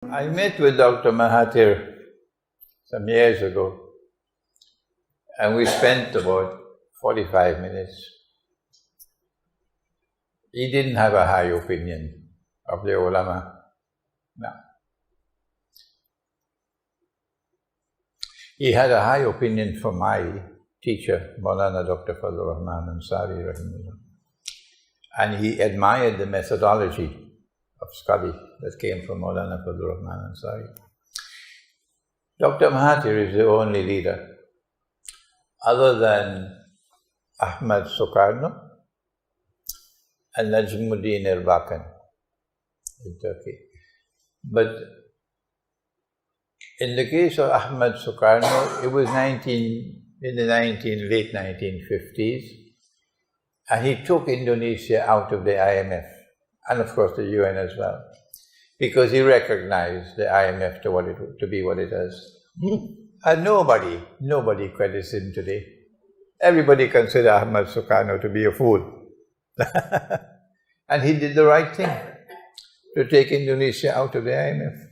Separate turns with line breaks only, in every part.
I met with Dr. Mahathir some years ago, and we spent about 45 minutes. He didn't have a high opinion of the ulama. No. He had a high opinion for my teacher, Maulana Dr. Fazlur Rahman Ansari, rahimahullah. And he admired the methodology of study that came from Maulana Fazlur Rahman Ansari. Dr. Mahathir is the only leader, other than Ahmad Sukarno and Najmuddin Erbakan in Turkey. But in the case of Ahmad Sukarno, it was in the late 1950s, and he took Indonesia out of the IMF, and of course the UN as well, because he recognized the IMF to be what it is. And nobody credits him today. Everybody considers Ahmad Sukarno to be a fool. And he did the right thing, to take Indonesia out of the IMF.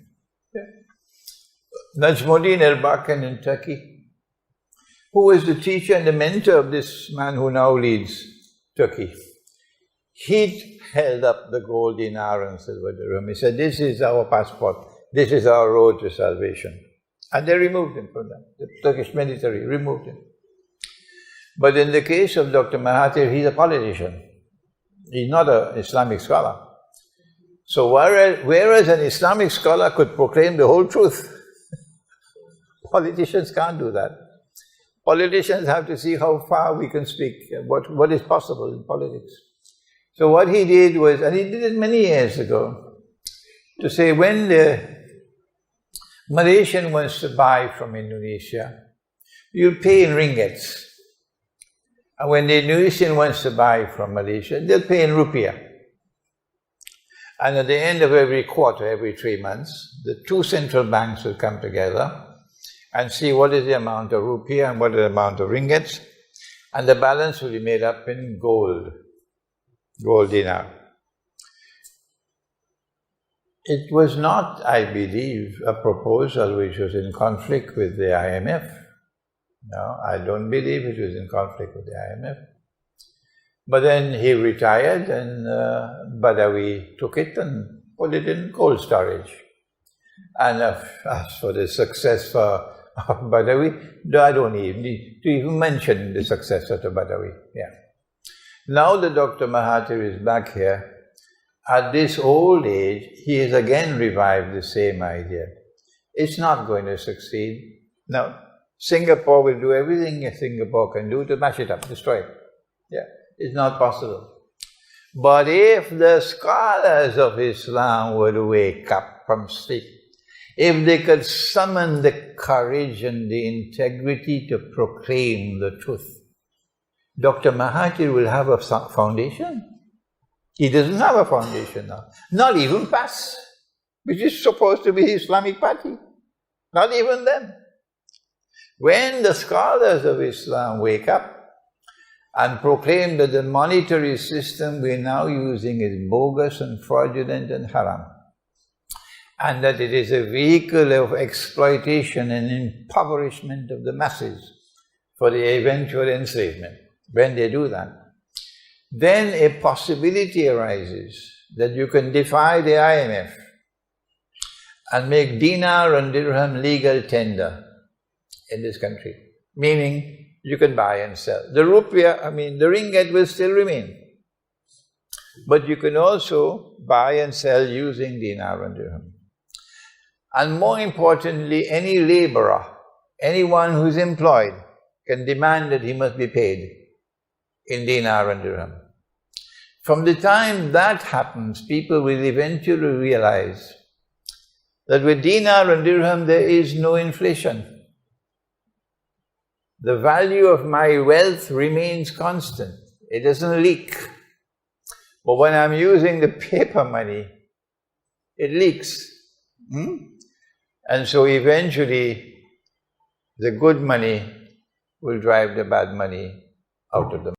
Yeah. Najmuddin Erbakan in Turkey, who was the teacher and the mentor of this man who now leads Turkey. He held up the gold dinar and silver dirham. He said, "This is our passport, this is our road to salvation." And they removed him from that. The Turkish military removed him. But in the case of Dr. Mahathir, he's a politician. He's not an Islamic scholar. So whereas an Islamic scholar could proclaim the whole truth, politicians can't do that. Politicians have to see how far we can speak, what is possible in politics. So what he did was, and he did it many years ago, to say when the Malaysian wants to buy from Indonesia, you'll pay in ringgits. And when the Indonesian wants to buy from Malaysia, they'll pay in rupiah. And at the end of every quarter, every 3 months, the two central banks will come together and see what is the amount of rupiah and what is the amount of ringgits, and the balance will be made up in gold dinar. It was not, I believe, a proposal which was in conflict with the IMF. No, I don't believe it was in conflict with the IMF. But then he retired, and Badawi took it and put it in cold storage. And as for the successor of Badawi, I don't even need to even mention the successor to Badawi. Yeah. Now that Dr. Mahathir is back here, at this old age, he has again revived the same idea. It's not going to succeed. No. Singapore will do everything Singapore can do to mash it up, destroy it. Yeah. It's not possible. But if the scholars of Islam would wake up from sleep, if they could summon the courage and the integrity to proclaim the truth, Dr. Mahathir will have a foundation. He doesn't have a foundation now. Not even PAS, which is supposed to be the Islamic party. Not even them. When the scholars of Islam wake up and proclaim that the monetary system we're now using is bogus and fraudulent and haram, and that it is a vehicle of exploitation and impoverishment of the masses for the eventual enslavement, when they do that, then a possibility arises that you can defy the IMF and make dinar and dirham legal tender in this country, meaning you can buy and sell. The rupiah, the ringgit will still remain, but you can also buy and sell using dinar and dirham. And more importantly, any laborer, anyone who's employed, can demand that he must be paid in dinar and dirham. From the time that happens, people will eventually realize that with dinar and dirham there is no inflation. The value of my wealth remains constant. It doesn't leak. But when I'm using the paper money, it leaks. And so eventually, the good money will drive the bad money out of the